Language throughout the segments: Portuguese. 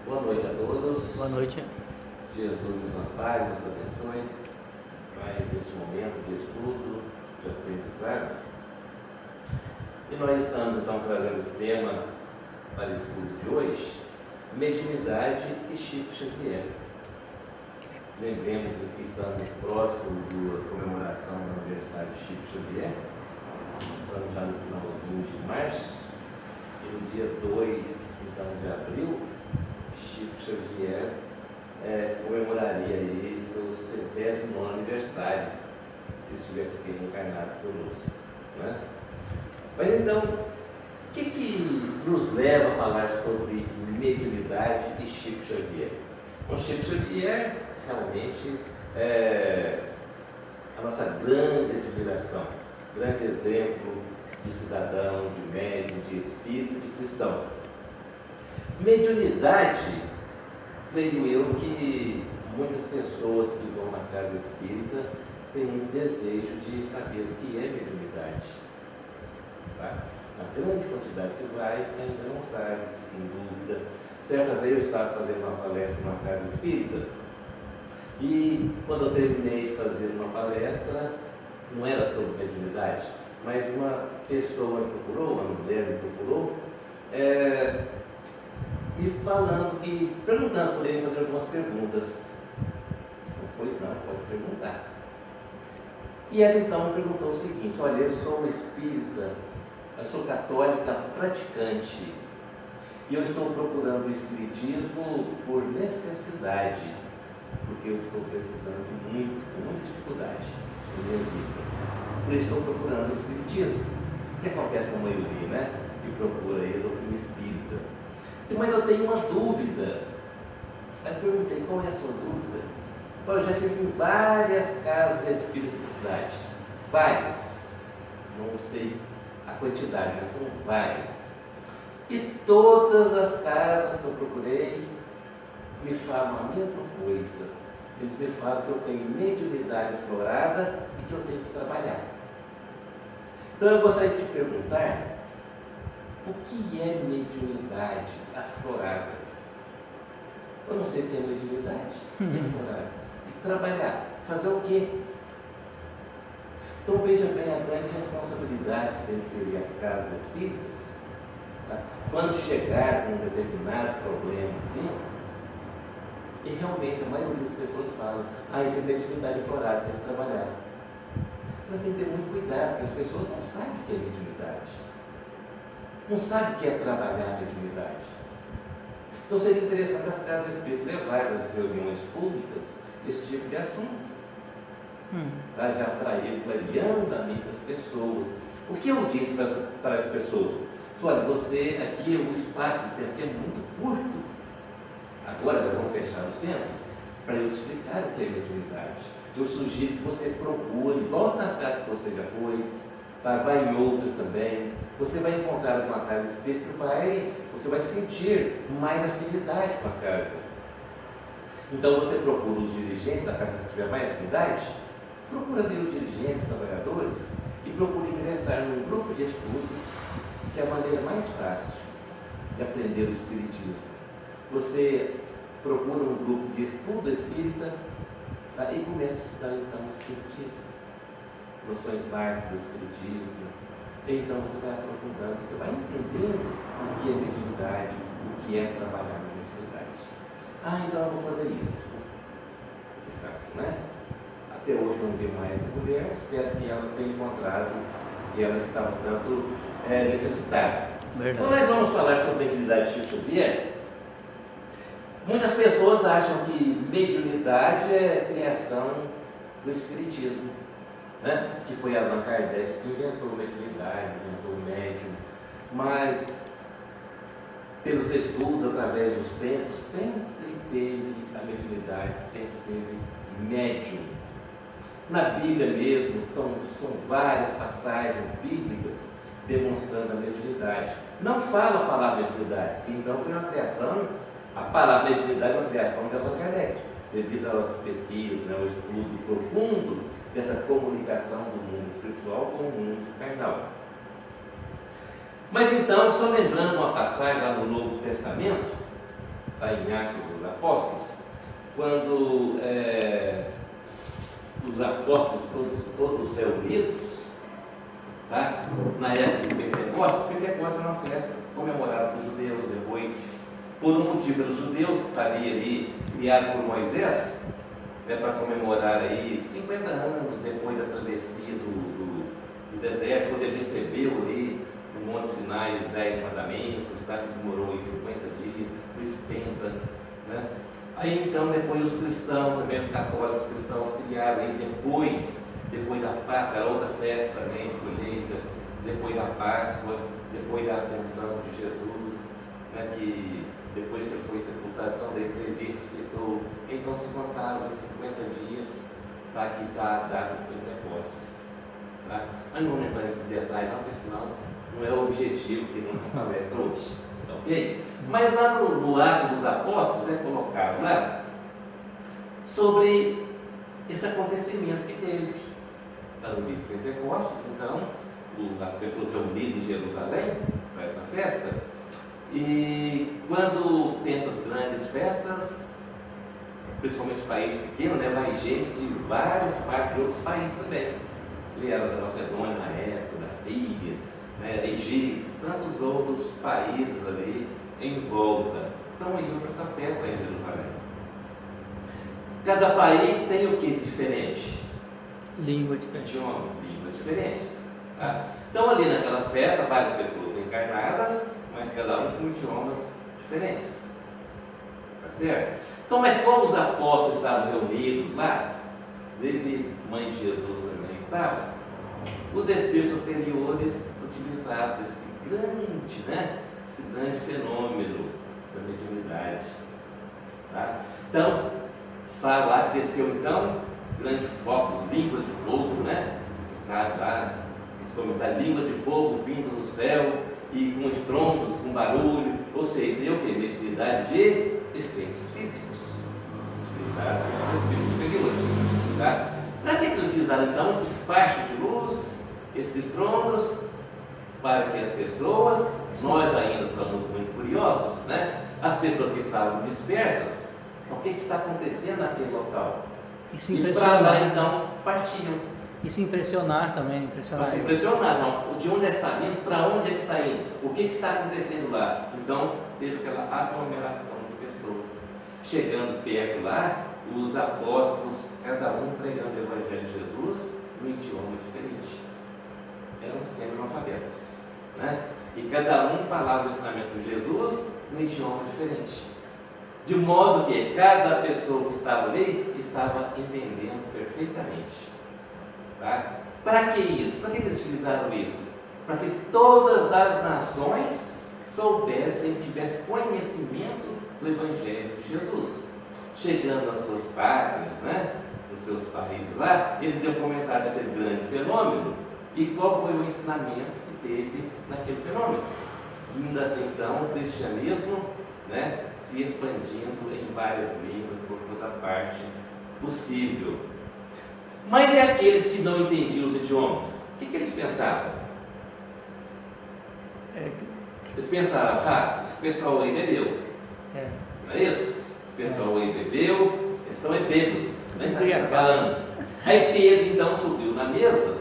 Boa noite a todos. Boa noite. Jesus nos ampare, nos abençoe. Mais este momento de estudo, de aprendizado. E nós estamos então trazendo esse tema para o estudo de hoje: mediunidade e Chico Xavier. Lembremos que estamos próximos da comemoração do aniversário de Chico Xavier. Estamos já no finalzinho de março. E no dia 2 então, de abril, Chico Xavier comemoraria aí seu 70º aniversário, se estivesse aqui encarnado conosco, né? Mas então, o que nos leva a falar sobre mediunidade e Chico Xavier? Bom, Chico Xavier realmente é a nossa grande admiração, grande exemplo de cidadão, de médium, de espírito, de cristão. Mediunidade, creio eu que muitas pessoas que vão na casa espírita têm um desejo de saber o que é mediunidade. Tá? A grande quantidade que vai ainda não sabe, tem dúvida. Certa vez eu estava fazendo uma palestra numa casa espírita e quando eu terminei de fazer uma palestra, não era sobre mediunidade, mas uma pessoa me procurou, uma mulher me procurou, me falando que, perguntando se poderia fazer algumas perguntas. Pois não, pode perguntar. E ela então me perguntou o seguinte: olha, eu sou espírita, eu sou católica praticante e eu estou procurando o espiritismo por necessidade, porque eu estou precisando muito, com muita dificuldade na minha vida. Por isso estou procurando o espiritismo. O que acontece com a maioria, né? Que procura aí a doutrina espírita. Sim, mas eu tenho uma dúvida. Aí eu perguntei: qual é a sua dúvida? Eu falei: eu já tive em várias casas espíritas da cidade. Várias. Não sei a quantidade, mas são várias. E todas as casas que eu procurei me falam a mesma coisa. Eles me falam que eu tenho mediunidade aflorada e que eu tenho que trabalhar. Então eu gostaria de te perguntar: o que é mediunidade aflorada? Eu não sei o que é mediunidade aflorada. E trabalhar, fazer o quê? Então veja bem a grande responsabilidade que tem que ter as casas espíritas. Tá? Quando chegar com um determinado problema assim, e realmente a maioria das pessoas fala: isso é mediunidade aflorada, você tem que trabalhar. Nós temos que ter muito cuidado, porque as pessoas não sabem o que é mediunidade. Não sabem o que é trabalhar a mediunidade. Então seria interessante as casas espíritas levarem nas reuniões públicas esse tipo de assunto. Para já ir clareando a mente das pessoas. O que eu disse para as pessoas? Olha, você aqui, o espaço de tempo é muito curto. Agora nós vamos fechar o centro para eu explicar o que é mediunidade. Eu sugiro que você procure, volte nas casas que você já foi, tá? Vai em outras também. Você vai encontrar uma casa espírita, você vai sentir mais afinidade com a casa. Então você procura os dirigentes da casa que tiver mais afinidade, procura ver os dirigentes, os trabalhadores, e procura ingressar num grupo de estudo, que é a maneira mais fácil de aprender o espiritismo. Você procura um grupo de estudo espírita, tá? E começa a estudar então o espiritismo, noções básicas do espiritismo. Então você vai aprofundando, você vai entendendo o que é mediunidade, o que é trabalhar na mediunidade. Então eu vou fazer isso. Que fácil, né? Até hoje não vi mais essa mulher, espero que ela tenha encontrado que ela estava tanto necessitada. Verdade. Então nós vamos falar sobre mediunidade de Chico Xavier. Muitas pessoas acham que mediunidade é criação do espiritismo, né? Que foi Allan Kardec que inventou mediunidade, inventou o médium, mas pelos estudos, através dos tempos, sempre teve a mediunidade, sempre teve médium. Na Bíblia mesmo, então, são várias passagens bíblicas demonstrando a mediunidade. Não fala a palavra mediunidade, então foi uma criação. A palavra mediunidade é uma criação de Allan Kardec, devido às pesquisas, né, ao estudo profundo dessa comunicação do mundo espiritual com o mundo carnal. Mas então, só lembrando uma passagem lá no Novo Testamento, está em Atos dos Apóstolos, quando os apóstolos todos reunidos, tá? Na época de Pentecostes era uma festa comemorada por judeus, depois, por um motivo, os judeus que estaria ali, criado por Moisés, para comemorar aí 50 anos depois da travessia do deserto, quando ele recebeu ali no Monte Sinai os 10 mandamentos, tá? Que demorou aí 50 dias, o espenta, né? Aí então, depois os cristãos, também os católicos cristãos, criaram aí depois da Páscoa, era outra festa também de colheita, depois da Páscoa, depois da ascensão de Jesus, né, que depois que ele foi sepultado, então daí 3 dias ressuscitou, então se contaram os 50 dias, tá, que está a data do Pentecostes. Tá? Mas não vou entrar nesse detalhe, não, porque senão não é o objetivo que nossa palestra hoje. Ok? Mas lá no Atos dos Apóstolos é colocado lá sobre esse acontecimento que teve. Está no livro de Pentecostes, então, as pessoas reunidas em Jerusalém para essa festa. E quando tem essas grandes festas, principalmente países pequenos, né, vai gente de várias partes de outros países também. Ele era da Macedônia na época, da Síria, né, Egito, tantos outros países ali em volta. Então iam para essa festa em Jerusalém. Cada país tem o que de diferente? Língua diferente. Línguas diferentes. Tá? Então ali naquelas festas, várias pessoas encarnadas, mas cada um com idiomas diferentes. Tá certo? Então, mas como os apóstolos estavam reunidos lá, inclusive mãe de Jesus também estava, os espíritos superiores utilizaram esse grande fenômeno da mediunidade. Tá? Então, falar que desceu então, grande foco, os línguas de fogo, né? Citado lá, os comentários, línguas de fogo vindos do céu, e com estrondos, com barulho, ou seja, isso aí é o que? Mediunidade de efeitos físicos, utilizados pelos espíritos superiores. Tá? Para que eles utilizaram então esse facho de luz, esses estrondos? Para que as pessoas, nós ainda somos muito curiosos, né? As pessoas que estavam dispersas, o que está acontecendo naquele local? E para lá então partiam. E se impressionar também, Para se impressionar, não. De onde é que está vindo, para onde é que está indo, o que está acontecendo lá. Então teve aquela aglomeração de pessoas. Chegando perto lá, os apóstolos, cada um pregando o Evangelho de Jesus num idioma diferente. Eram semi-analfabetos, né? E cada um falava o ensinamento de Jesus num idioma diferente. De modo que cada pessoa que estava ali estava entendendo perfeitamente. Tá? Para que isso? Para que eles utilizaram isso? Para que todas as nações soubessem, tivessem conhecimento do Evangelho de Jesus. Chegando às suas pátrias, né? Nos seus países lá, eles iam comentar daquele grande fenômeno e qual foi o ensinamento que teve naquele fenômeno. Indo assim então o cristianismo, né, se expandindo em várias línguas por toda parte possível. Mas e aqueles que não entendiam os idiomas? O que eles pensavam? Eles pensavam, esse pessoal aí bebeu. Não é isso? O pessoal aí bebeu, eles estão bêbados, nem sabem o que está falando. Aí Pedro então subiu na mesa,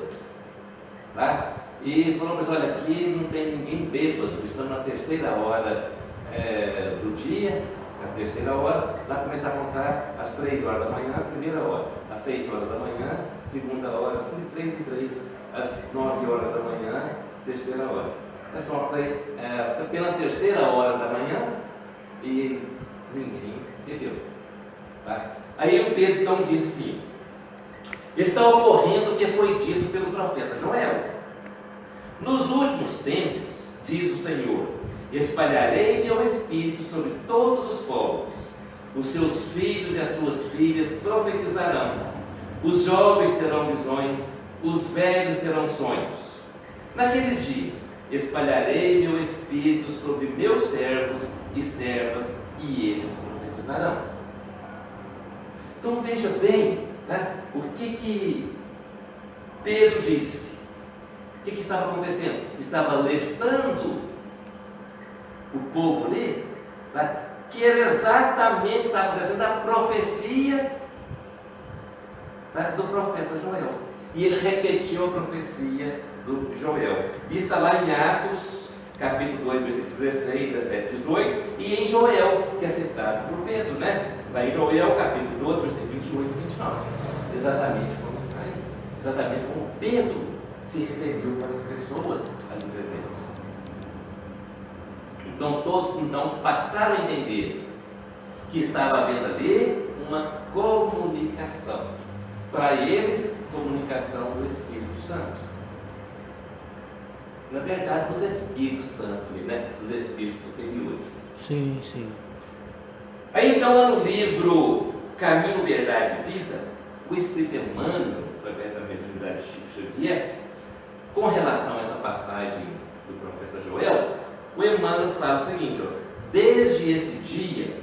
tá? E falou para eles, olha, aqui não tem ninguém bêbado, estamos na 3ª hora do dia, na 3ª hora, lá começar a contar às 3 horas da manhã, a 1ª hora, às 6 horas da manhã, 2ª hora, assim de 3 em 3, às 9 horas da manhã, 3ª hora. É só apenas 3ª hora da manhã e ninguém bebeu. Tá? Aí o Pedro então diz assim, está ocorrendo o que foi dito pelo profeta Joel. Nos últimos tempos, diz o Senhor, espalharei meu Espírito sobre todos os povos. Os seus filhos e as suas filhas profetizarão. Os jovens terão visões, os velhos terão sonhos. Naqueles dias, espalharei meu Espírito sobre meus servos e servas, e eles profetizarão. Então veja bem, né, o que Pedro disse. O que estava acontecendo? Estava alertando o povo ali, tá? que era exatamente o que estava acontecendo da profecia do profeta Joel. E ele repetiu a profecia do Joel. Isso está lá em Atos, capítulo 2, versículos 16, 17, 18, e em Joel, que é citado por Pedro, né? Lá em Joel, capítulo 12, versículos 28 e 29. Exatamente como está aí. Exatamente como Pedro se referiu para as pessoas ali presentes. Então todos passaram a entender que estava havendo ali uma comunicação. Para eles, comunicação do Espírito Santo. Na verdade, dos Espíritos Santos, né? Dos Espíritos superiores. Sim, sim. Aí então, lá no livro Caminho, Verdade e Vida, o Espírito Emmanuel, através da mediunidade de Chico Xavier, com relação a essa passagem do profeta Joel, o Emmanuel fala o seguinte: ó, desde esse dia,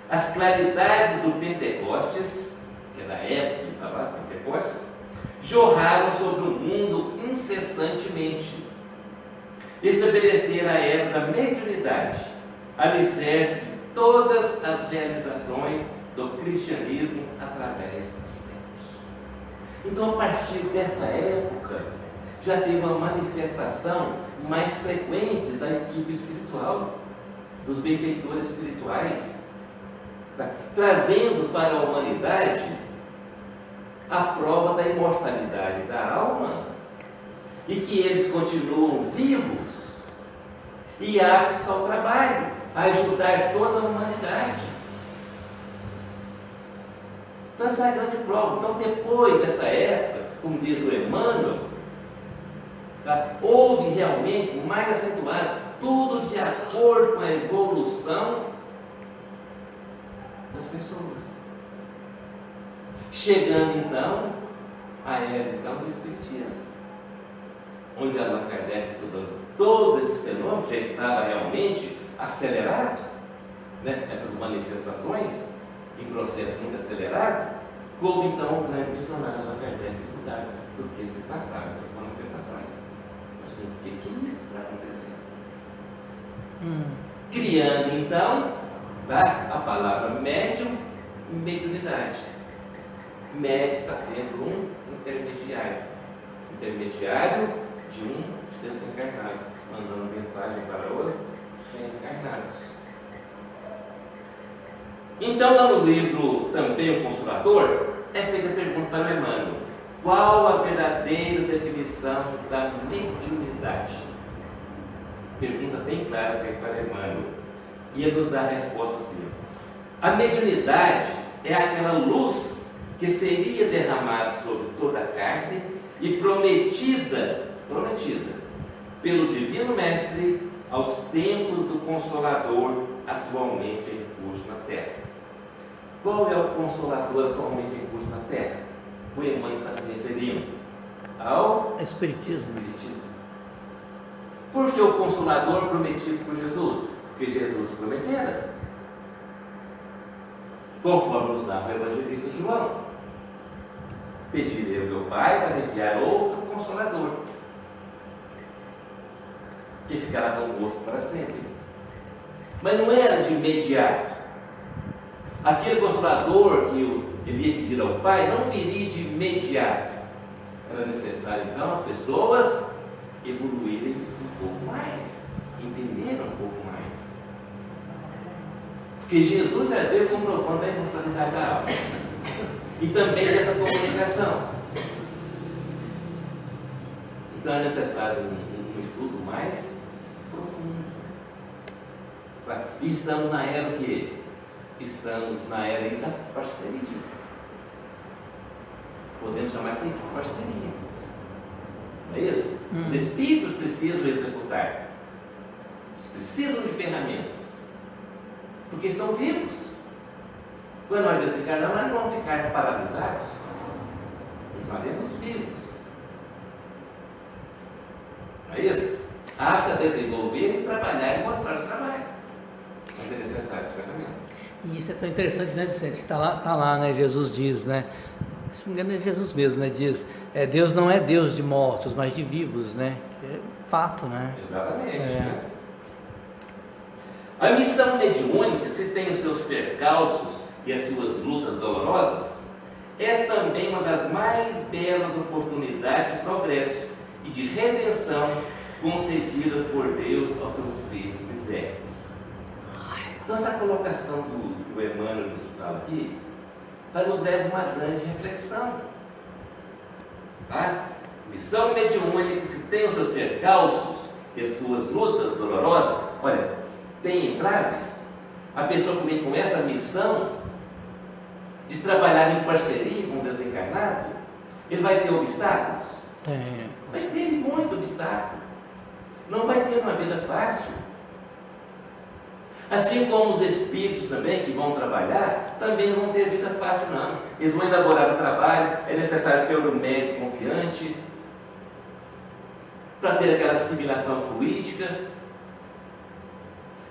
as claridades do Pentecostes, que é da época que estava lá, Pentecostes, jorraram sobre o mundo incessantemente. Estabeleceram a era da mediunidade, alicerce de todas as realizações do cristianismo através dos séculos. Então, a partir dessa época, já teve uma manifestação mais frequente da equipe espiritual, dos benfeitores espirituais, trazendo para a humanidade a prova da imortalidade da alma e que eles continuam vivos e aptos ao trabalho, a ajudar toda a humanidade. Então essa é a grande prova. Então depois dessa época, como diz o Emmanuel, houve realmente mais acentuado, tudo de acordo com a evolução das pessoas. Chegando então à era então, do Espiritismo, onde Allan Kardec, estudando todo esse fenômeno, já estava realmente acelerado, né? Essas manifestações em processo muito acelerado, como então o grande missionário Allan Kardec estudava do que se tratava essas manifestações. Nós temos o que é isso que está acontecendo? Criando então a palavra médium e mediunidade. Médium está sendo um intermediário de um desencarnado, mandando mensagem para os reencarnados. Então, lá no livro Também o Consolador, é feita a pergunta para o Emmanuel: qual a verdadeira definição da mediunidade? Pergunta bem clara feita para Emmanuel. E ele nos dá a resposta assim: a mediunidade é aquela luz que seria derramada sobre toda a carne e prometida pelo Divino Mestre aos tempos do Consolador atualmente em curso na Terra. Qual é o Consolador atualmente em curso na Terra? O Emmanuel está se referindo ao Espiritismo. Por que o Consolador prometido por Jesus? Porque Jesus prometera, conforme nos narra o evangelista João: pedirei ao meu Pai para enviar outro Consolador, que ficará convosco para sempre. Mas não era de imediato. Aquele Consolador que ele ia pedir ao Pai não viria de imediato. Era necessário então as pessoas evoluírem um pouco mais, entenderem um pouco mais. Porque Jesus já veio comprovando a imortalidade da alma e também dessa comunicação. Então é necessário um estudo mais profundo. E estamos na era que estamos na era da parceria. Podemos chamar isso de parceria. Não é isso? Os espíritos precisam executar. Eles precisam de ferramentas. Porque estão vivos. Quando nós desencarnamos, nós não vamos ficar paralisados. Ficaremos vivos. Não é isso? Apta a desenvolver e trabalhar e mostrar o trabalho. Mas é necessário as ferramentas. E isso é tão interessante, né, Vicente? Está lá, né? Jesus diz, né? Se não me engano é Jesus mesmo, né? Diz, Deus não é Deus de mortos, mas de vivos, né? É fato, né? Exatamente. Né? A missão mediúnica, se tem os seus percalços e as suas lutas dolorosas, é também uma das mais belas oportunidades de progresso e de redenção concedidas por Deus aos seus filhos misérios. Então essa colocação do Emmanuel nos fala aqui, nos leva a uma grande reflexão. Tá? Missão mediúnica, se tem os seus percalços e as suas lutas dolorosas, olha, tem entraves. A pessoa que vem com essa missão de trabalhar em parceria com o desencarnado, ele vai ter obstáculos? Vai ter muito obstáculo. Não vai ter uma vida fácil. Assim como os espíritos também que vão trabalhar, também não vão ter vida fácil não. Eles vão elaborar o trabalho, é necessário ter um médico confiante, para ter aquela assimilação fluídica.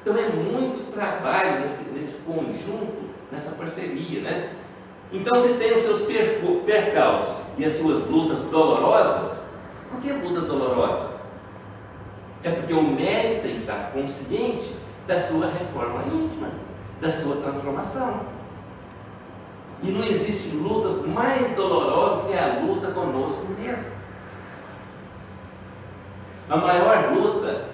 Então é muito trabalho nesse conjunto, nessa parceria, né? Então se tem os seus percalços e as suas lutas dolorosas, por que lutas dolorosas? É porque o médico tem que estar consciente da sua reforma íntima, da sua transformação. E não existe lutas mais dolorosas que a luta conosco mesmo. A maior luta,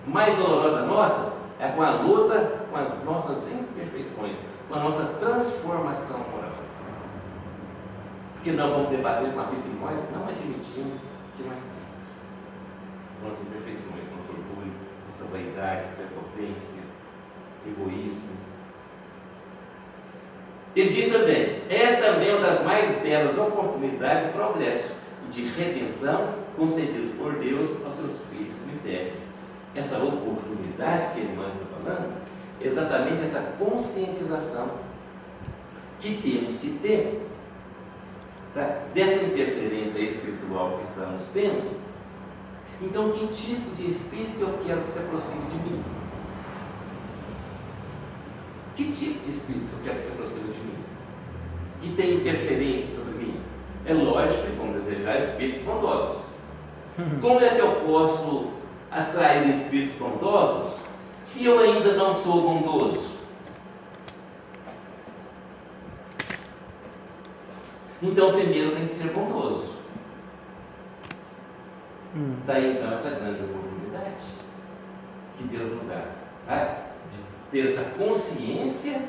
mais dolorosa nossa, é com a luta com as nossas imperfeições, com a nossa transformação moral. Porque nós vamos debater com aquilo que nós não admitimos que nós temos. São as imperfeições, nosso orgulho, nossa vaidade, prepotência, egoísmo. Ele diz também, é também uma das mais belas oportunidades de progresso e de redenção concedidas por Deus aos seus filhos misérios. Essa oportunidade que Emmanuel está falando, é exatamente essa conscientização que temos que ter, tá? Dessa interferência espiritual que estamos tendo. Então, que tipo de espírito eu quero que se aproxime de mim? Que tipo de espírito eu quero que se aproxime de mim? Que tem interferência sobre mim? É lógico que vamos desejar espíritos bondosos. Como é que eu posso atrair espíritos bondosos se eu ainda não sou bondoso? Então, primeiro tem que ser bondoso. Daí então essa grande oportunidade que Deus nos dá, tá? De ter essa consciência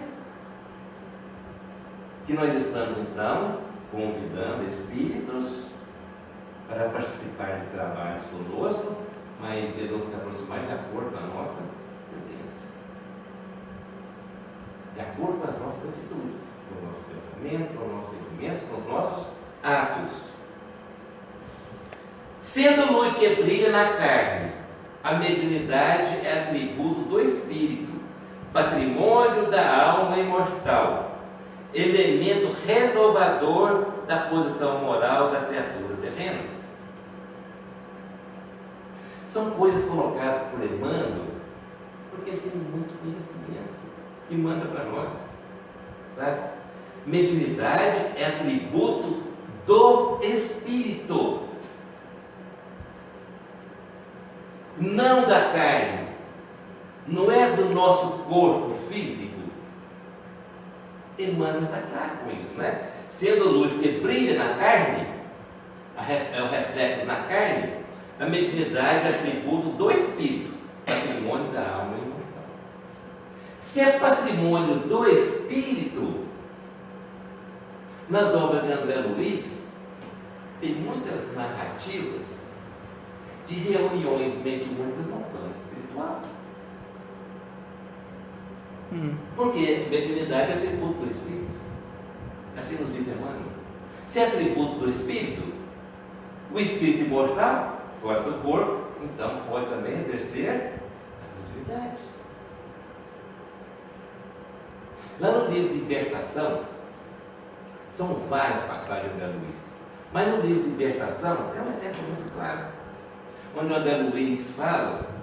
que nós estamos então convidando espíritos para participar de trabalhos conosco, mas eles vão se aproximar de acordo com a nossa tendência, de acordo com as nossas atitudes, com os nossos pensamentos, com os nossos sentimentos, com os nossos atos. Sendo luz que brilha na carne, a mediunidade é atributo do espírito, patrimônio da alma imortal, elemento renovador da posição moral da criatura terrena. São coisas colocadas por Emmanuel, porque ele tem muito conhecimento e manda para nós. Tá? Mediunidade é atributo do espírito, não da carne, não é do nosso corpo físico. Emmanuel está claro com isso, né? Sendo luz que brilha na carne, é o reflexo na carne, a mediunidade é atributo do espírito, patrimônio da alma imortal. Se é patrimônio do espírito, nas obras de André Luiz, tem muitas narrativas de reuniões mediúnicas no plano espiritual. Porque mediunidade é atributo do espírito. Assim nos diz Emmanuel. Se é atributo do espírito, o espírito imortal, fora do corpo, então pode também exercer a mediunidade. Lá no livro de Libertação, são várias passagens de André Luiz, mas no livro de Libertação é um exemplo muito claro, onde o André Luiz fala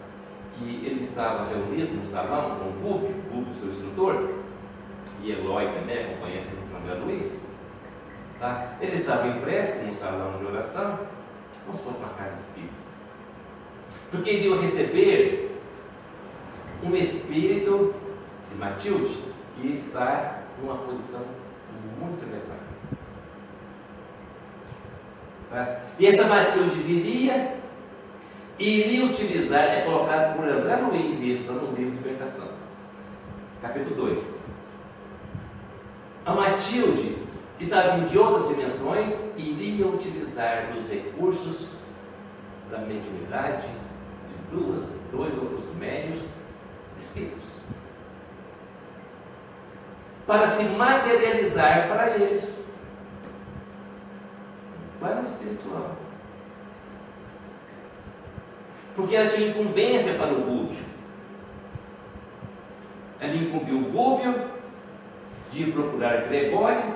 que ele estava reunido no salão com o Rubio, seu instrutor, e Eloy também, acompanhante do André Luiz. Tá? Ele estava impresso no salão de oração, como se fosse uma casa espírita, porque iriam receber um espírito de Matilde que está numa posição muito elevada. Tá? E essa Matilde viria e iria utilizar, é colocado por André Luiz, e isso está no livro Libertação, capítulo 2. A Matilde estava vindo de outras dimensões e iria utilizar os recursos da mediunidade de dois outros médios espíritos para se materializar para eles no plano espiritual, porque ela tinha incumbência para o Gúbio. Ela incumbiu o Gúbio de procurar Gregório,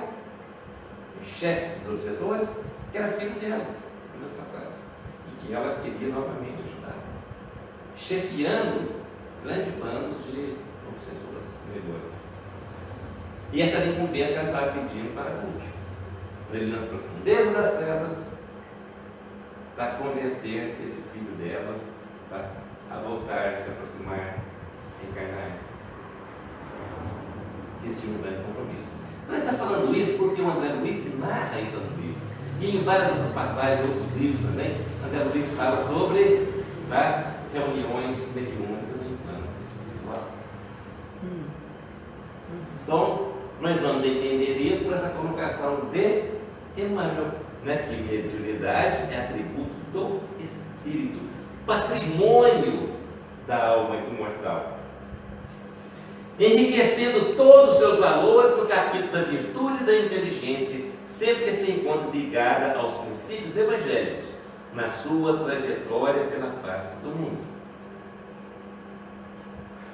o chefe dos obsessores, que era filho dela, vidas passadas, e que ela queria novamente ajudar, chefiando grandes bandos de obsessores. E essa era a incumbência que ela estava pedindo para Gúbio, para ele nas profundezas das trevas, para convencer esse filho dela a voltar, se aproximar, reencarnar. Esse tinha um grande compromisso. Então ele está falando isso porque o André Luiz narra isso no livro. E em várias outras passagens, em outros livros também, André Luiz fala sobre reuniões mediúnicas em plano espiritual. Então, nós vamos entender isso por essa colocação de Emmanuel, que mediunidade é atributo do espírito, patrimônio da alma imortal, enriquecendo todos os seus valores no capítulo da virtude e da inteligência, sempre que se encontra ligada aos princípios evangélicos, na sua trajetória pela face do mundo.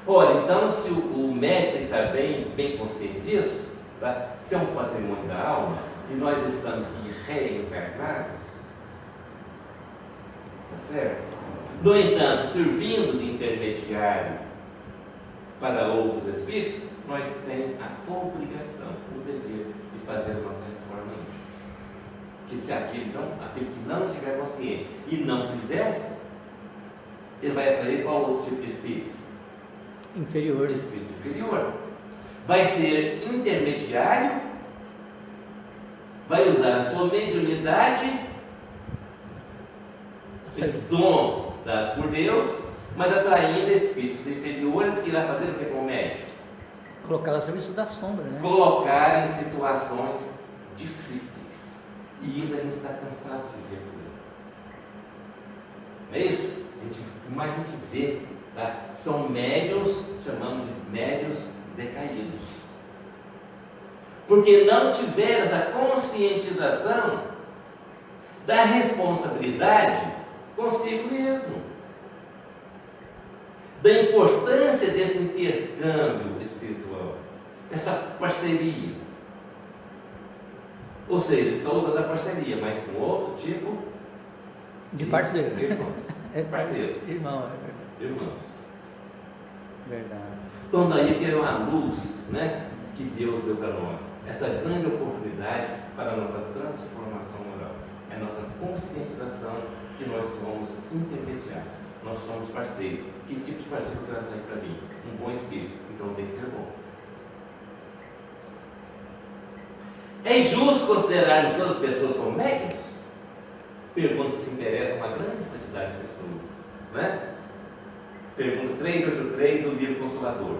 Ora, então, se o médico está bem consciente disso, se é um patrimônio da alma, e nós estamos aqui reencarnados, tá certo? No entanto, servindo de intermediário para outros espíritos, nós temos a obrigação, o dever de fazer a nossa reforma íntima. Que se aquele que não estiver consciente e não fizer, ele vai atrair qual outro tipo de espírito? Inferior. Espírito inferior. Vai ser intermediário, vai usar a sua mediunidade, esse dom dado por Deus, mas atraindo espíritos inferiores que irá fazer o que com o médium? Colocar a serviço da sombra, né? Colocar em situações difíceis. E isso a gente está cansado de ver por aí. Não é isso? A gente vê, são médiuns, chamamos de médiuns decaídos. Porque não tiveram essa conscientização da responsabilidade consigo mesmo, da importância desse intercâmbio espiritual, dessa parceria. Ou seja, ele está usando a parceria, mas com outro tipo de parceiro. Irmãos. Parceiro. Irmão, é verdade. Irmãos. Verdade. Então daí que é uma luz, que Deus deu para nós. Essa grande oportunidade para a nossa transformação moral. É a nossa conscientização que nós somos intermediários. Nós somos parceiros. Que tipo de parceiro eu quero atrair para mim? Um bom espírito. Então tem que ser bom. É injusto considerarmos todas as pessoas como médiuns? Pergunta que se interessa a uma grande quantidade de pessoas. Pergunta 383 do livro Consolador.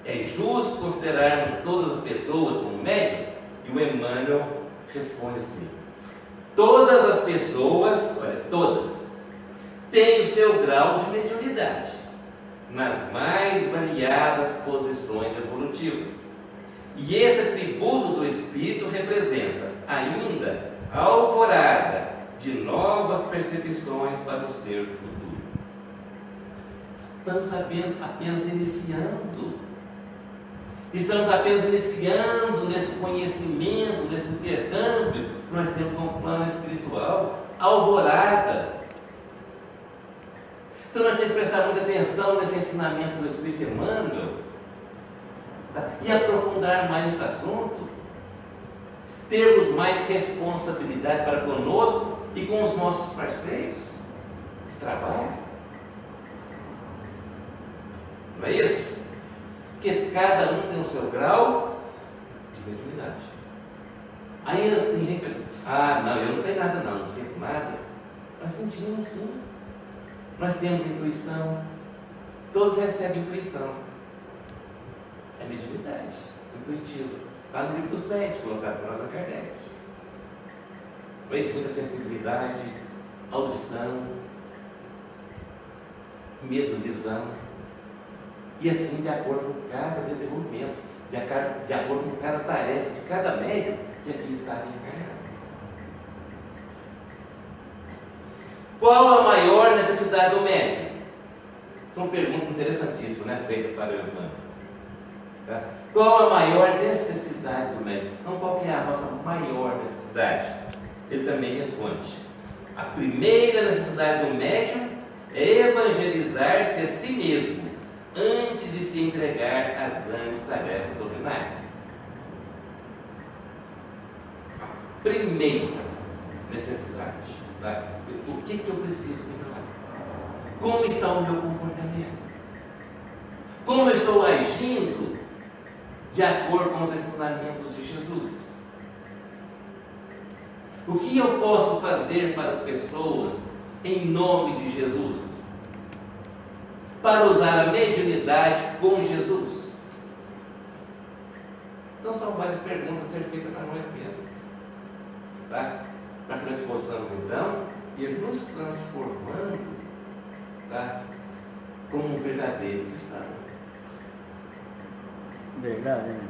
É justo considerarmos todas as pessoas como médiuns? E o Emmanuel responde assim: todas as pessoas, todas, têm o seu grau de mediunidade, nas mais variadas posições evolutivas. E esse atributo do Espírito representa ainda a alvorada de novas percepções para o ser futuro. Estamos apenas iniciando. Estamos apenas iniciando nesse conhecimento, nesse intercâmbio que nós temos com o plano espiritual, alvorada. Então nós temos que prestar muita atenção nesse ensinamento do Espírito Emmanuel, e aprofundar mais nesse assunto, termos mais responsabilidades para conosco e com os nossos parceiros de trabalho. Não é isso? Porque cada um tem o seu grau de mediunidade. Aí tem gente que pensa, não, eu não tenho nada não sinto nada. Nós sentimos sim. Nós temos intuição. Todos recebem intuição. É mediunidade, intuitivo. Está no livro dos médicos, colocado por Allan Kardec. Muita sensibilidade, audição, mesmo visão. E assim, de acordo com cada desenvolvimento, de acordo com cada tarefa, de cada médium que aqui está reencarnado. Qual a maior necessidade do médium? São perguntas interessantíssimas, né? Feitas para o humano. Tá? Qual a maior necessidade do médium? Então, qual que é a nossa maior necessidade? Ele também responde: a primeira necessidade do médium é evangelizar-se a si mesmo antes de se entregar às grandes tarefas doutrinárias. A primeira necessidade, tá? O que eu preciso melhorar? Como está o meu comportamento? Como eu estou agindo de acordo com os ensinamentos de Jesus? O que eu posso fazer para as pessoas em nome de Jesus? Para usar a mediunidade com Jesus? Então são várias perguntas a ser feitas para nós mesmos, tá? Para que nós possamos então ir nos transformando, tá? Como um verdadeiro cristão. Verdade, né?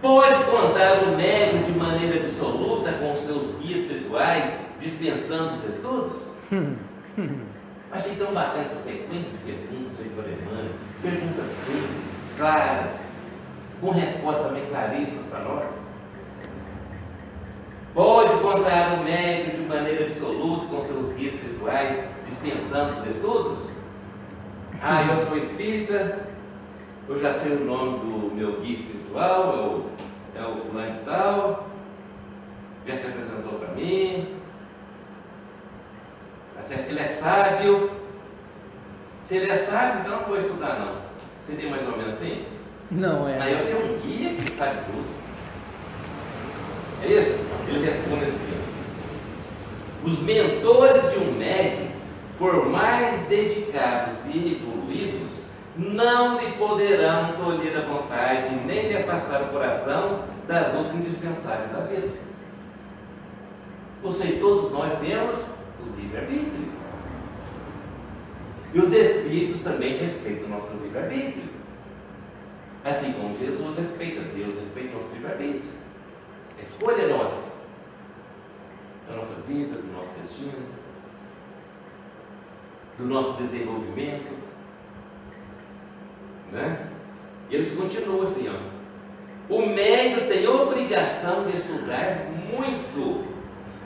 Pode contar o médium de maneira absoluta com os seus guias espirituais, dispensando os estudos? Achei tão bacana essa sequência de perguntas, Heitor Emmanuel, perguntas simples, claras, com respostas também claríssimas para nós. Pode contar o médium de maneira absoluta com seus guias espirituais, dispensando os estudos? Eu sou espírita, eu já sei o nome do meu guia espiritual, é o fulano de tal, já se apresentou para mim, tá certo? Ele é sábio. Se ele é sábio, então não vou estudar não. Seria mais ou menos assim? Não é. Aí eu tenho um guia que sabe tudo. É isso? Ele responde assim: os mentores de um médium, por mais dedicados e evoluídos, não lhe poderão tolher a vontade nem lhe afastar o coração das lutas indispensáveis da vida. Ou seja, todos nós temos o livre-arbítrio. E os espíritos também respeitam o nosso livre-arbítrio. Assim como Jesus respeita, Deus respeita o nosso livre-arbítrio. A escolha é nossa. Da nossa vida, do nosso destino, do nosso desenvolvimento. Né? E eles continuam assim, ó. O médium tem obrigação de estudar muito,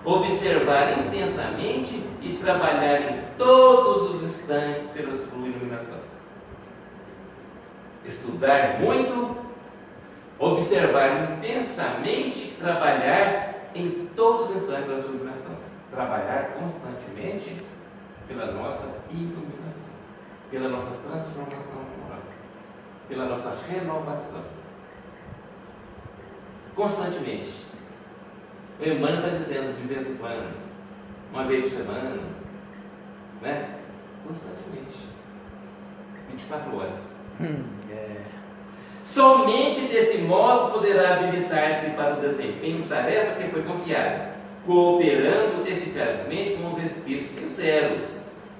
observar intensamente e trabalhar em todos os instantes pela sua iluminação. Estudar muito, observar intensamente e trabalhar em todos os instantes pela sua iluminação. Trabalhar constantemente pela nossa iluminação, pela nossa transformação moral, pela nossa renovação. Constantemente. O Emmanuel está dizendo de vez em quando, uma vez por semana, né? Constantemente. 24 horas. Somente desse modo poderá habilitar-se para o desempenho de tarefa que foi confiada, cooperando eficazmente com os espíritos sinceros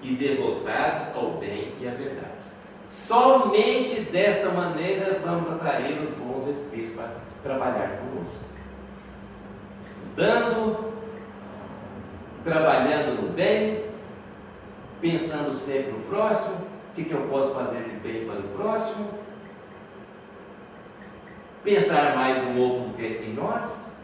e devotados ao bem e à verdade. Somente desta maneira vamos atrair os bons espíritos para trabalhar conosco. Estudando, trabalhando no bem, pensando sempre no próximo, o que eu posso fazer de bem para o próximo, pensar mais no outro do que em nós.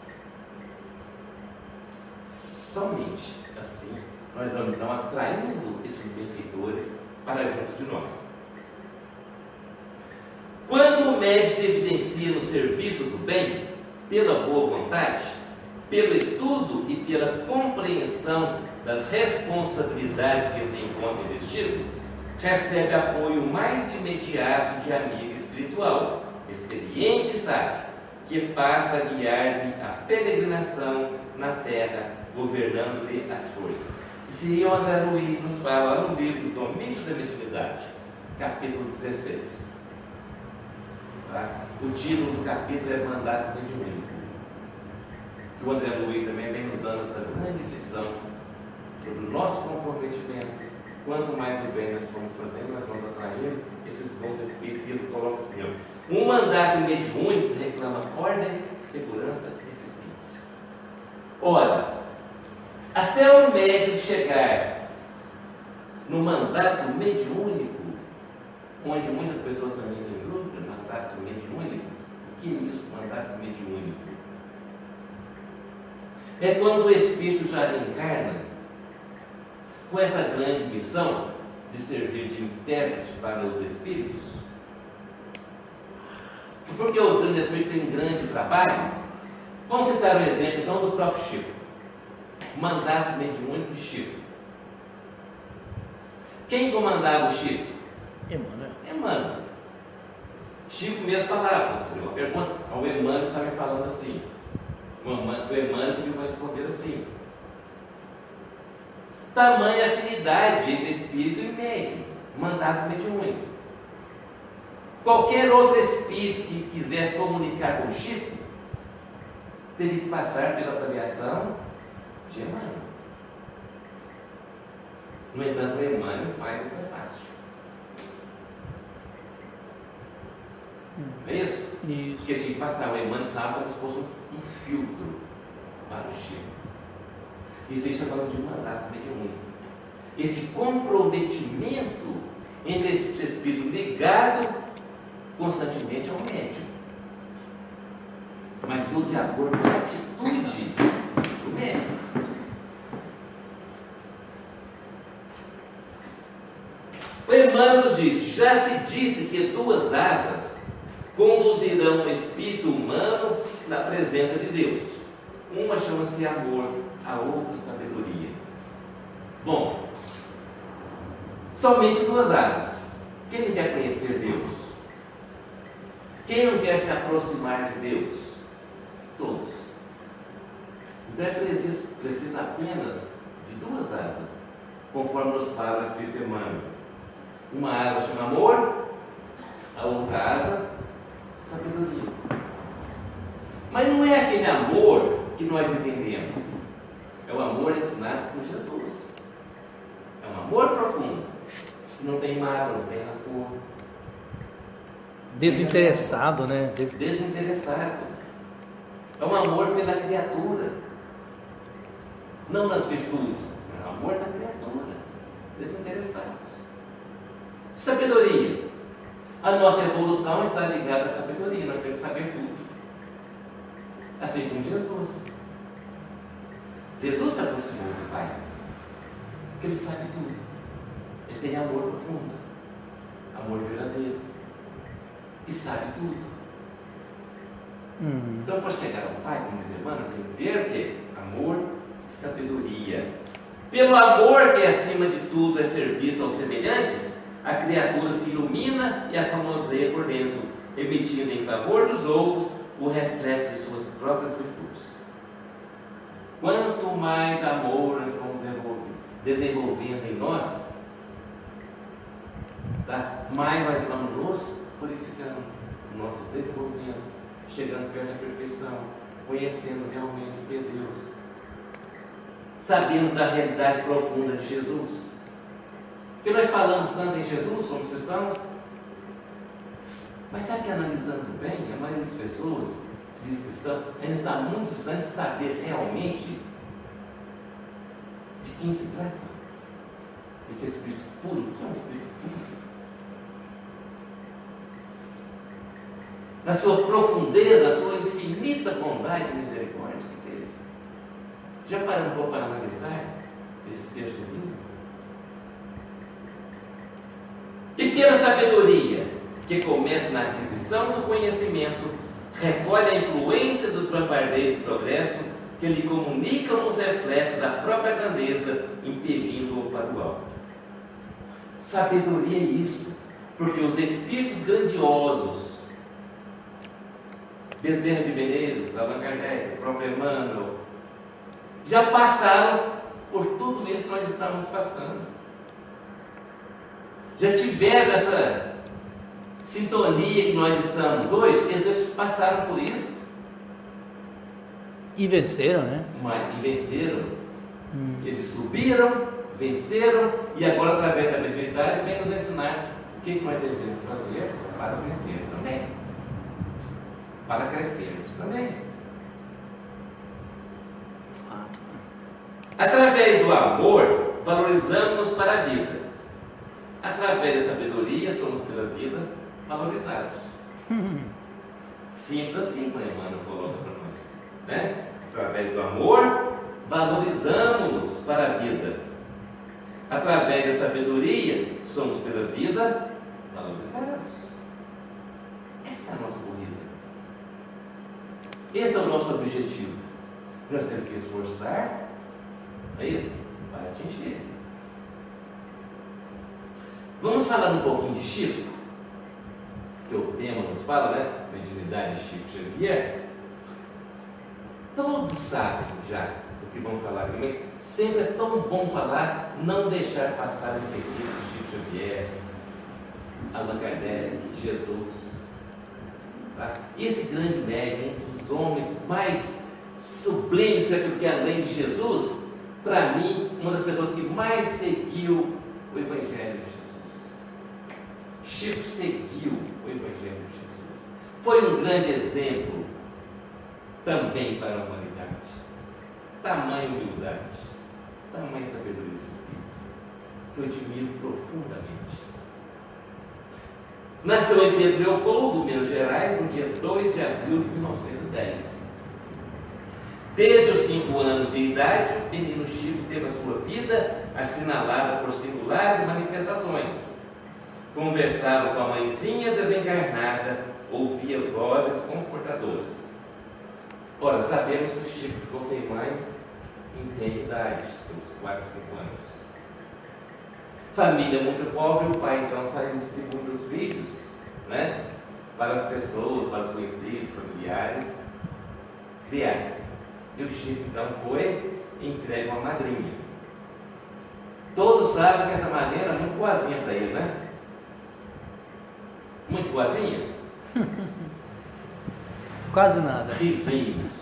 Somente assim nós vamos então atraindo esses benfeitores para junto de nós. Quando o médium se evidencia no serviço do bem, pela boa vontade, pelo estudo e pela compreensão das responsabilidades que se encontra investido, recebe apoio mais imediato de amigo espiritual, experiente e sábio, que passa a guiar-lhe a peregrinação na terra, governando-lhe as forças. E se o André Luiz nos fala lá no livro Os Domínios da Mediunidade, capítulo 16. Tá? O título do capítulo é Mandato Mediúnico. Que o André Luiz também vem nos dando essa grande lição sobre o nosso comprometimento. Quanto mais o bem nós formos fazendo, nós vamos atraindo esses bons espíritos. E ele coloca assim: ó, um mandato mediúnico reclama ordem, segurança e eficiência. Ora, até o médium chegar no mandato mediúnico, onde muitas pessoas também têm dúvida, mandato mediúnico, o que é isso, mandato mediúnico? É quando o espírito já reencarna com essa grande missão de servir de intérprete para os espíritos. Porque os grandes espíritos têm grande trabalho. Vamos citar um exemplo então do próprio Chico. Mandato mediúnico de Chico. Quem comandava o Chico? Emmanuel. Chico mesmo falava, vou fazer uma pergunta, o Emmanuel estava me falando assim. O Emmanuel pediu para responder assim: tamanha afinidade entre espírito e médium, mandato mediúnico. Qualquer outro espírito que quisesse comunicar com o Chico teria que passar pela avaliação de Emmanuel. No entanto, o Emmanuel faz o prefácio. Não é isso? Porque tinha que passar. O Emmanuel usava como se fosse um filtro para o Chico. Isso aí chamamos de mandato mediúnico. Esse comprometimento entre esse espírito ligado constantemente ao médium, mas tudo de acordo com a atitude do médium. O Emmanuel nos diz: já se disse que 2 asas conduzirão o espírito humano na presença de Deus. Uma chama-se amor, a outra sabedoria. Bom, somente 2 asas. Quem não quer conhecer Deus? Quem não quer se aproximar de Deus? Todos. Então é preciso apenas de 2 asas, conforme nos fala o Espírito Emmanuel. Uma asa chama amor, a outra asa, sabedoria. Mas não é aquele amor que nós entendemos. É o amor ensinado por Jesus. É um amor profundo, que não tem mágoa, não tem rancor. Desinteressado, né? Desinteressado. É um amor pela criatura, não nas virtudes, é um amor na criatura. Desinteressados. Sabedoria. A nossa evolução está ligada à sabedoria. Nós temos que saber tudo. Assim como Jesus. Jesus se aproximou do Pai, porque Ele sabe tudo. Ele tem amor profundo, amor verdadeiro, e sabe tudo. Então, para chegar ao Pai, como diz Emmanuel, tem que ter o quê? Amor e sabedoria. Pelo amor que acima de tudo é serviço aos semelhantes, a criatura se ilumina e a formoseia por dentro, emitindo em favor dos outros o reflexo de suas próprias virtudes. Quanto mais amor nós vamos desenvolvendo em nós, tá? Mais nós vamos nos purificando, o nosso desenvolvimento, chegando perto da perfeição, conhecendo realmente o que é Deus, sabendo da realidade profunda de Jesus. Porque nós falamos tanto em Jesus, somos cristãos, mas sabe que analisando bem, a maioria das pessoas se diz cristão, ainda está muito distante de saber realmente de quem se trata. Esse Espírito puro, que é um Espírito puro? Na sua profundeza, a sua infinita bondade e misericórdia que teve. Já parou um pouco para analisar esse ser sublime? E pela sabedoria, que começa na aquisição do conhecimento, recolhe a influência dos bombardeios do progresso que lhe comunicam os reflexos da própria grandeza, impelindo-o para o alto. Sabedoria é isso, porque os espíritos grandiosos, Bezerra de Menezes, Allan Kardec, o próprio Emmanuel, já passaram por tudo isso que nós estamos passando. Já tiveram essa sintonia que nós estamos hoje, eles já passaram por isso. E venceram, né? E venceram. Eles subiram, venceram, e agora, através da mediunidade, vem nos ensinar o que nós devemos fazer para vencer também, para crescermos também. Através do amor, valorizamos-nos para a vida. Através da sabedoria, somos pela vida valorizados. Simples assim, como Emmanuel coloca para nós, né? Através do amor, valorizamos-nos para a vida. Através da sabedoria, somos pela vida valorizados. Essa é a nossa corrida. Esse é o nosso objetivo. Nós temos que esforçar, não é isso? Para atingir. Vamos falar um pouquinho de Chico, que o tema nos fala, né? Mediunidade de Chico Xavier. Todos sabem já do que vamos falar aqui, mas sempre é tão bom falar, não deixar passar esquecido Chico Xavier, Allan Kardec, Jesus. Tá? Esse grande médium, um dos homens mais sublimes que eu tive, que além de Jesus, para mim, uma das pessoas que mais seguiu o Evangelho de Jesus. Chico seguiu o Evangelho de Jesus. Foi um grande exemplo também para a humanidade. Tamanha humildade, tamanha sabedoria desse espírito, que eu admiro profundamente. Nasceu em Pedro Leopoldo, Minas Gerais, no dia 2 de abril de 1910. Desde os 5 anos de idade, o menino Chico teve a sua vida assinalada por singulares manifestações. Conversava com a mãezinha desencarnada, ouvia vozes confortadoras. Ora, sabemos que o Chico ficou sem mãe em tenra idade, seus 4, 5 anos. Família muito pobre, o pai então saiu distribuindo os filhos, né, para as pessoas, para os conhecidos, familiares, criar. E o Chico então foi entregue uma madrinha. Todos sabem que essa madrinha era muito boazinha para ele, né? Muito boazinha? Quase nada. Risinhos,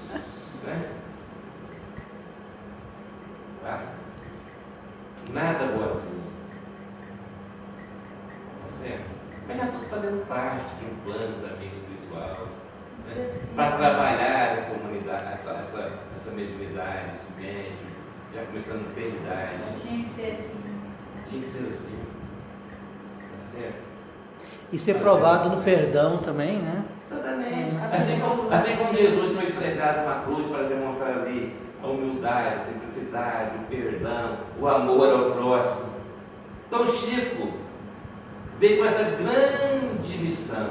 né? Tá? Nada boazinha. Tá certo? Mas já tudo fazendo parte de um plano também espiritual, né? Para trabalhar essa humanidade, essa mediunidade, esse médium, já começando bem idade. Tinha que ser assim. Tinha que ser assim. Tá certo? E ser provado no perdão também, né? Exatamente. Assim como Jesus foi pregado na cruz para demonstrar ali a humildade, a simplicidade, o perdão, o amor ao próximo. Então Chico veio com essa grande missão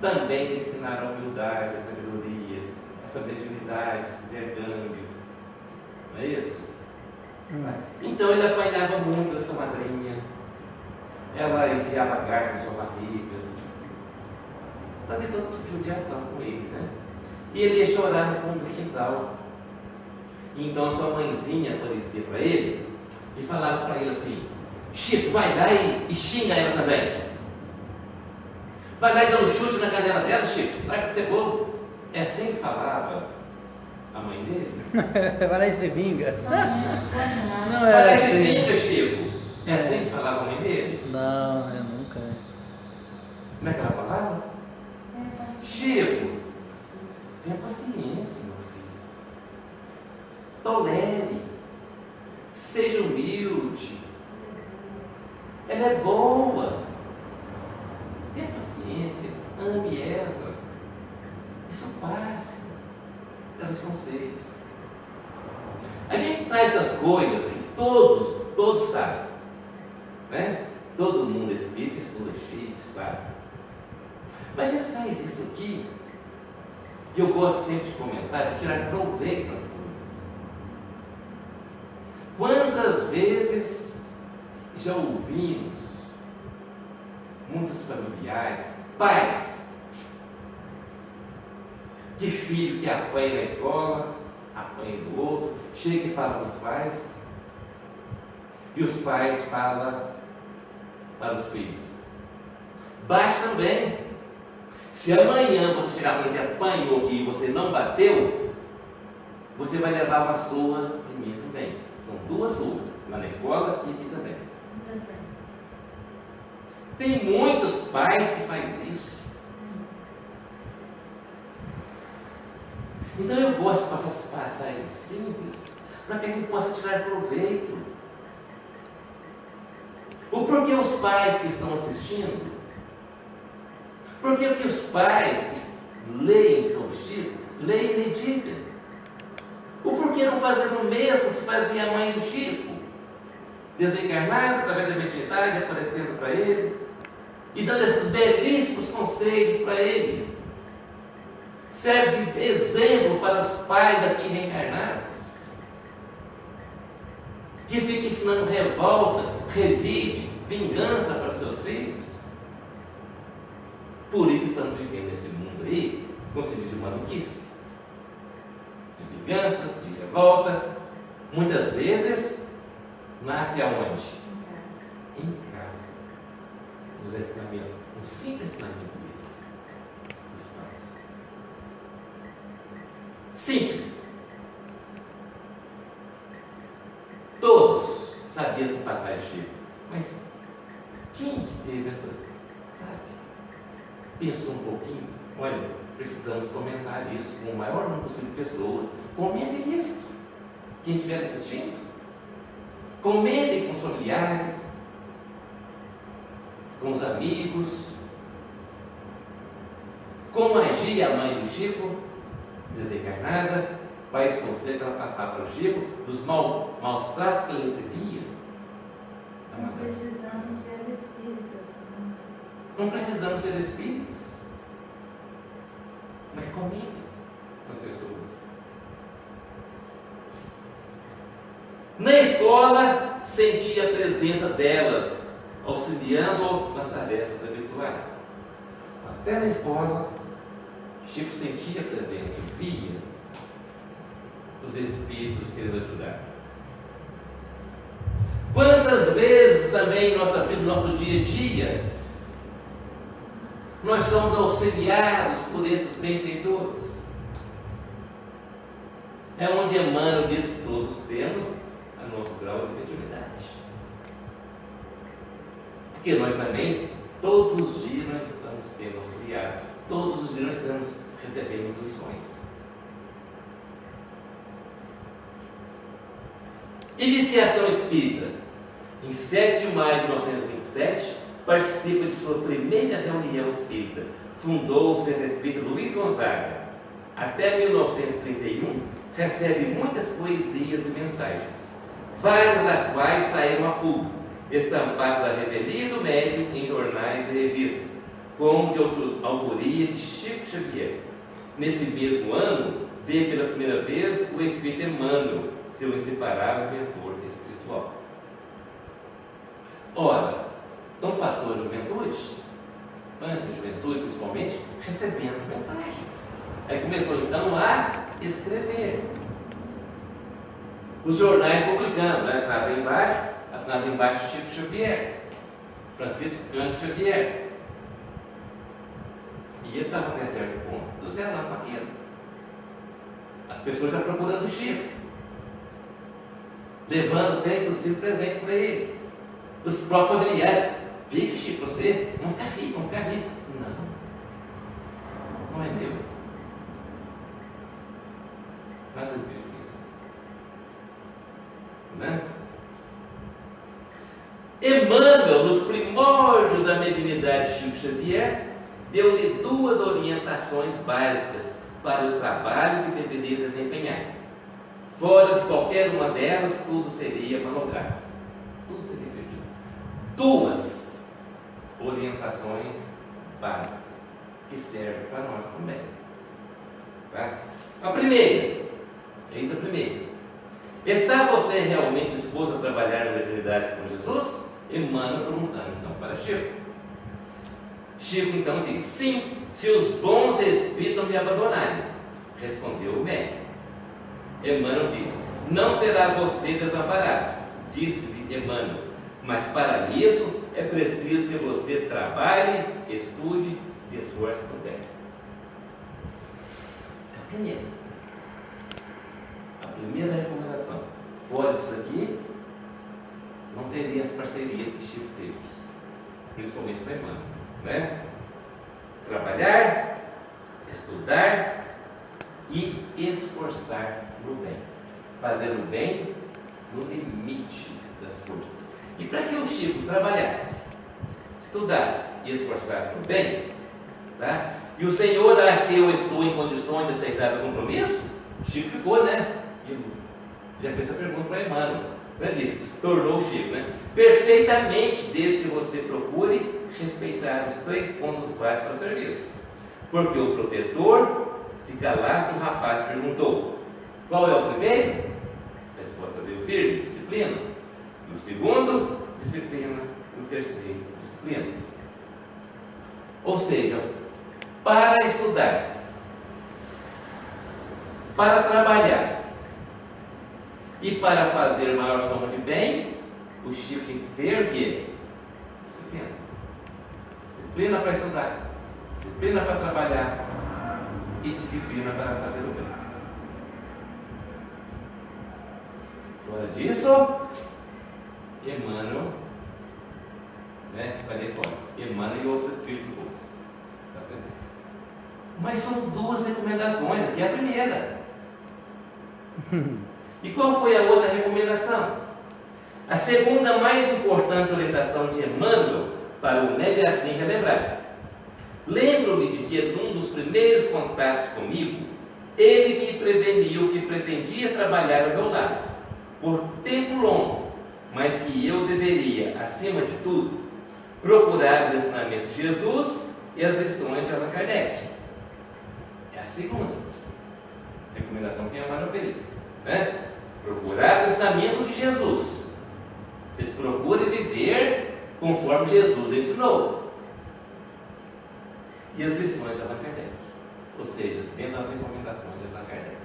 também de ensinar a humildade, a sabedoria, essa mediunidade, esse intercâmbio. Não é isso? Então ele apanhava muito dessa madrinha. Ela enfiava carne na sua barriga, fazia todo tipo de judiação com ele, né? E ele ia chorar no fundo do quintal. E então a sua mãezinha aparecia para ele e falava para ele assim: Chico, vai lá e xinga ela também. Vai lá e dá um chute na canela dela, Chico, para que ser bobo. É assim que falava a mãe dele? Vai lá e se vinga. Não Vai lá é e se assim. vinga, Chico. É assim que falava a mãe dele? Não, eu nunca. Como é que ela falava? Chico, tenha paciência, meu filho. Tolere. Seja humilde. Ela é boa. Tenha paciência. Ame ela. Isso passa. Eram os conselhos. A gente faz essas coisas que todos sabem. Né? Todo mundo espírita, estuda Chico, sabe? Mas a gente faz isso aqui, e eu gosto sempre de comentar, de tirar proveito das coisas. Quantas vezes já ouvimos muitos familiares, pais, de filho que apanha na escola, apanha do outro, chega e fala para os pais, e os pais falam para os filhos: bate também. Se amanhã você chegar falando que apanhou aqui e você não bateu, você vai levar uma surra de mim também. São 2 surras, lá na escola e aqui também. Tem muitos pais que fazem isso. Então eu gosto de passar essas passagens simples para que a gente possa tirar proveito. O porquê os pais que estão assistindo, por que os pais que leem sobre Chico, leem e meditam? O porquê não fazer o mesmo que fazia a mãe do Chico, desencarnada através da mediunidade, aparecendo para ele e dando esses belíssimos conselhos para ele? Serve de exemplo para os pais aqui reencarnados, que fica ensinando revolta, revide, vingança para os seus filhos. Por isso estamos vivendo nesse mundo aí, como se diz, de maluquice, de vinganças, de revolta. Muitas vezes nasce aonde? Em casa. Nos ensinamentos, um simples ensinamento desse dos pais. Simples. Todos sabiam essa passagem, Chico, mas quem que teve essa, sabe? Pensou um pouquinho, olha, precisamos comentar isso com o maior número possível de pessoas. Comentem isso. Quem estiver assistindo, comentem com os familiares, com os amigos, como agia a mãe do Chico, desencarnada, para esse conceito ela passava para o Chico, dos maus tratos que ele recebia. Não precisamos ser espíritas. Não precisamos ser espíritas, mas comentem com as pessoas. Na escola, sentia a presença delas, auxiliando nas tarefas habituais. Até na escola, Chico sentia a presença, via os espíritos querendo ajudar. Quantas vezes também em nossa vida, no nosso dia a dia, nós somos auxiliados por esses benfeitores? É onde Emmanuel diz que todos temos a nosso grau de mediunidade. Porque nós também, todos os dias, nós estamos sendo auxiliados. Todos os dias nós estamos recebendo intuições. Iniciação espírita. Em 7 de maio de 1927, participa de sua primeira reunião espírita. Fundou o Centro Espírita Luiz Gonzaga. Até 1931, recebe muitas poesias e mensagens, várias das quais saíram a público, estampadas à revelia do médium em jornais e revistas, como de autoria de Chico Xavier. Nesse mesmo ano, veio pela primeira vez o Espírito Emmanuel, seu inseparável mentor espiritual. Ora, então passou a juventude, infância e juventude principalmente, recebendo as mensagens. Aí começou então a escrever. Os jornais publicando, assinado embaixo Chico Xavier, Francisco Cândido Xavier. E ele estava até certo ponto, zelando aquilo. As pessoas já procurando o Chico, levando até inclusive presentes para ele. Os próprios familiares: fique, Chico, você, vamos ficar rico, vamos ficar rico. Não é meu. Nada a ver com isso. Né? Emmanuel, nos primórdios da mediunidade de Chico Xavier, deu-lhe 2 orientações básicas para o trabalho que deveria desempenhar. Fora de qualquer uma delas, tudo seria malogrado. Tudo seria perdido. 2 orientações básicas que servem para nós também. Tá? A primeira, eis a primeira: está você realmente disposto a trabalhar na mediunidade com Jesus? Emmanuel perguntando então para Chico. Chico então diz: sim, se os bons espíritos não me abandonarem. Respondeu o médium. Emmanuel diz: não será você desamparado. Disse-lhe Emmanuel: mas para isso é preciso que você trabalhe, estude, se esforce no bem. Essa é a primeira. A primeira recomendação. Fora disso aqui, não teria as parcerias que Chico teve, principalmente com a Emmanuel, né? Trabalhar, estudar e esforçar no bem. Fazer o bem no limite das forças. E para que o Chico trabalhasse, estudasse e esforçasse no bem, tá? E o Senhor acha que eu estou em condições de aceitar o compromisso? Chico ficou, né? Já fez essa pergunta para Emmanuel. Ele disse, tornou o Chico, né? Perfeitamente, desde que você procure respeitar os 3 pontos básicos para o serviço. Porque o protetor, se calasse, o rapaz perguntou: qual é o primeiro? A resposta veio firme: disciplina. E o segundo, disciplina. E o terceiro, disciplina. Ou seja, para estudar, para trabalhar e para fazer maior soma de bem, o Chico tem que ter o quê? Disciplina. Disciplina para estudar, disciplina para trabalhar e disciplina para fazer o bem. Fora disso, Emmanuel, né, sai fora. Emmanuel e outros espíritos bons. Tá certo? Mas são 2 recomendações, aqui é a primeira. E qual foi a outra recomendação? A segunda mais importante orientação de Emmanuel para o médium é assim relembrar. Lembro-me de que num dos primeiros contatos comigo, ele me preveniu que pretendia trabalhar ao meu lado, por tempo longo, mas que eu deveria, acima de tudo, procurar os ensinamentos de Jesus e as lições de Allan Kardec. É a segunda recomendação que Emmanuel fez, né? Procurar os ensinamentos de Jesus. Vocês procurem viver conforme Jesus ensinou. E as lições de Allan Kardec. Ou seja, dentro das recomendações de Allan Kardec.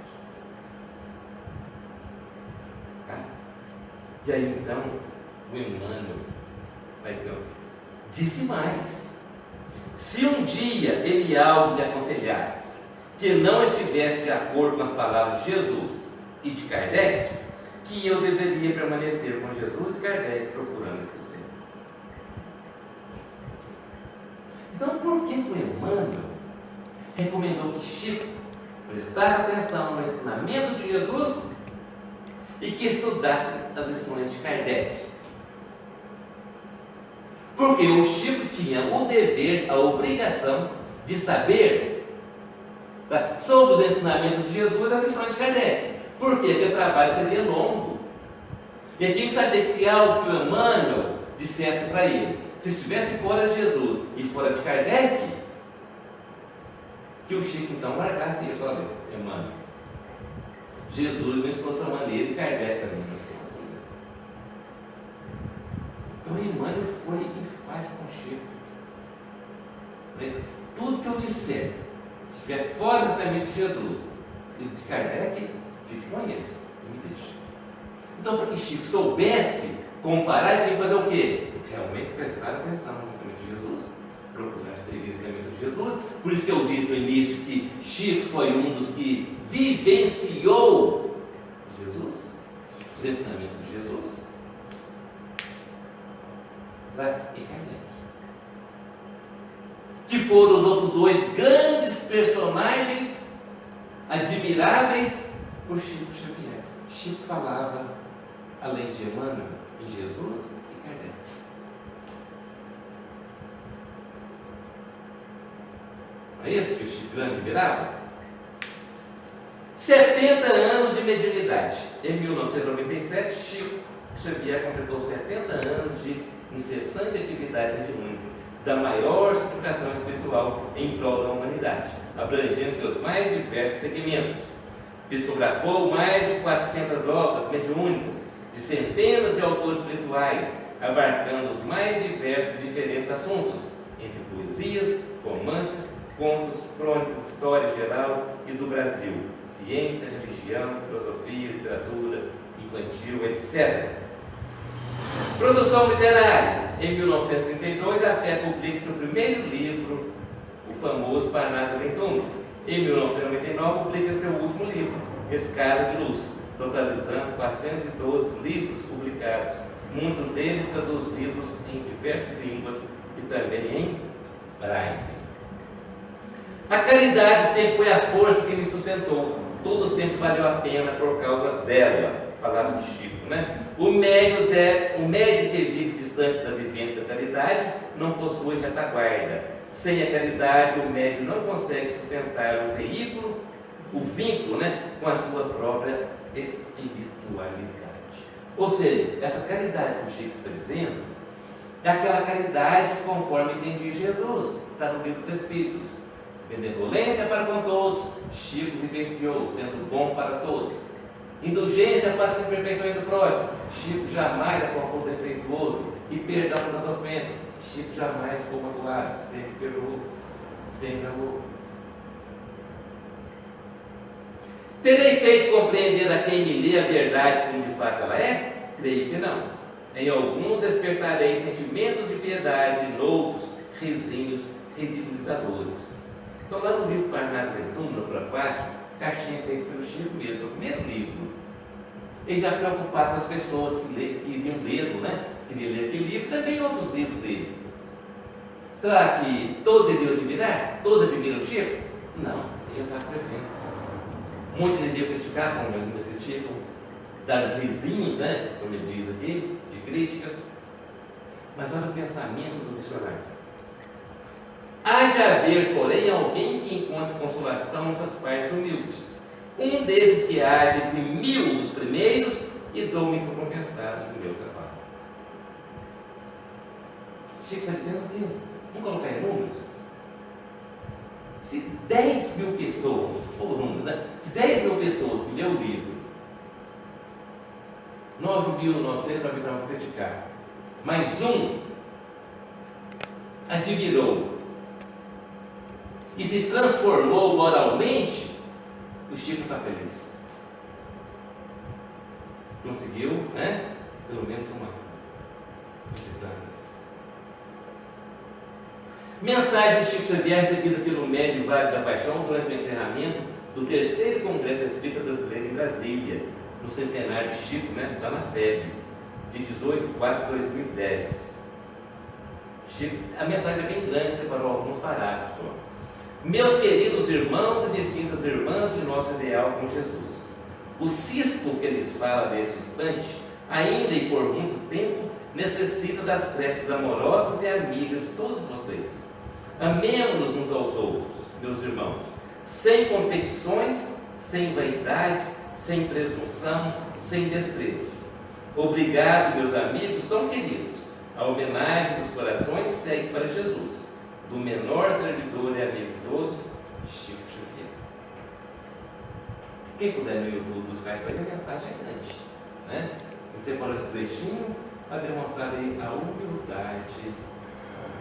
Tá? E aí então, o Emmanuel vai ser disse mais. Se um dia ele algo me aconselhasse que não estivesse de acordo com as palavras de Jesus e de Kardec, que eu deveria permanecer com Jesus e Kardec procurando esquecer. Então, por que o Emmanuel recomendou que Chico prestasse atenção no ensinamento de Jesus e que estudasse as lições de Kardec? Porque o Chico tinha o dever, a obrigação de saber, tá, sobre os ensinamentos de Jesus e as lições de Kardec. Por quê? Porque o trabalho seria longo. Ele tinha que saber que se algo que o Emmanuel dissesse para ele, se estivesse fora de Jesus e fora de Kardec, que o Chico então largasse isso. Olha, Emmanuel, Jesus não ensinou dessa maneira e Kardec também não ensinou assim. Então Emmanuel foi enfático com o Chico. Mas tudo que eu disser, se estiver fora do ensinamento de Jesus e de Kardec, fique com eles e me deixe. Então, para que Chico soubesse comparar, ele tinha que fazer o quê? Realmente prestar atenção no ensinamento de Jesus, procurar seguir o ensinamento de Jesus. Por isso que eu disse no início que Chico foi um dos que vivenciou Jesus, os ensinamentos de Jesus, e Kardec, que foram os outros 2 grandes personagens admiráveis por Chico Xavier. Chico falava, além de Emmanuel, em Jesus e Kardec. Não é isso que o Chico grande admirava? 70 anos de mediunidade. Em 1997, Chico Xavier completou 70 anos de incessante atividade mediúnica, da maior significação espiritual em prol da humanidade, abrangendo seus mais diversos segmentos. Psicografou mais de 400 obras mediúnicas de centenas de autores espirituais, abarcando os mais diversos e diferentes assuntos, entre poesias, romances, contos, crônicas, história geral e do Brasil, ciência, religião, filosofia, literatura, infantil, etc. Produção literária. Em 1932, a Fé publica seu primeiro livro, o famoso Parnaso Além Túmulo. Em 1999, publica seu último livro, Escada de Luz, totalizando 412 livros publicados, muitos deles traduzidos em diversas línguas e também em braille. A caridade sempre foi a força que me sustentou. Tudo sempre valeu a pena por causa dela. Palavra de Chico, né? O médio que vive distante da vivência da caridade não possui retaguarda. Sem a caridade, o médio não consegue sustentar o veículo, o vínculo, né, com a sua própria espiritualidade. Ou seja, essa caridade que o Chico está dizendo é aquela caridade conforme entendi Jesus, está no Livro dos Espíritos. Benevolência para com todos, Chico vivenciou, sendo bom para todos. Indulgência para as imperfeições do próximo, Chico jamais apontou o defeito do outro. E perdão pelas ofensas, Chico jamais ficou magoado, sempre perdoou, sempre amou. Terei feito compreender a quem me lê a verdade como de fato ela é? Creio que não. Em alguns despertarei sentimentos de piedade, noutros risinhos ridiculizadores. Então, lá no livro Parnaso Além Túmulo, no prefácio, cartinha feita pelo Chico mesmo, no primeiro livro, ele já preocupado com as pessoas que iriam lê-lo, né? Queriam ler aquele livro e também outros livros dele. Será que todos iriam admirar? Todos admiram o Chico? Não, ele já está prevendo. Muitos iriam criticar, como ainda criticam, dar os vizinhos, né? Como ele diz aqui, de críticas. Mas olha o pensamento do missionário. Há de haver, porém, alguém que encontre consolação nessas partes humildes. Um desses que age entre 1000 dos primeiros e dou-me por compensado do meu trabalho. Chico está dizendo que, vamos colocar em números, se 10.000 pessoas, ou números, né? Se 10.000 pessoas que lêem o livro, 9.900 vão criticar, mas um admirou e se transformou moralmente, o Chico está feliz. Conseguiu, né? Pelo menos uma visitantes. Mensagem de Chico Xavier recebida pelo médium Vale da Paixão durante o encerramento do 3º Congresso Espírita Brasileiro em Brasília, no centenário de Chico, né? Lá na FEB, de 18/4/2010. Chico, a mensagem é bem grande, separou alguns parágrafos só. Meus queridos irmãos e distintas irmãs de nosso ideal com Jesus, o cisto que lhes fala neste instante, ainda e por muito tempo, necessita das preces amorosas e amigas de todos vocês. Amemo-nos uns aos outros, meus irmãos, sem competições, sem vaidades, sem presunção, sem desprezo. Obrigado, meus amigos tão queridos. A homenagem dos corações segue para Jesus, do menor servidor e amigo de todos, Chico Xavier. Quem puder no YouTube buscar isso aí, a mensagem é grande, né? Você separou esse trechinho para demonstrar aí a humildade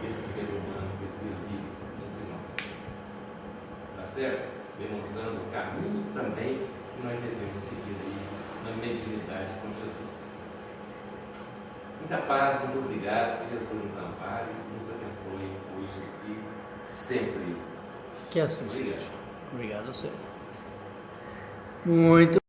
desse ser humano que esteve entre nós. Tá certo? Demonstrando o caminho também que nós devemos seguir aí na mediunidade com Jesus. Muita paz, muito obrigado, que Jesus nos ampare e nos abençoe hoje e sempre. Que assim seja. Obrigado a você. Muito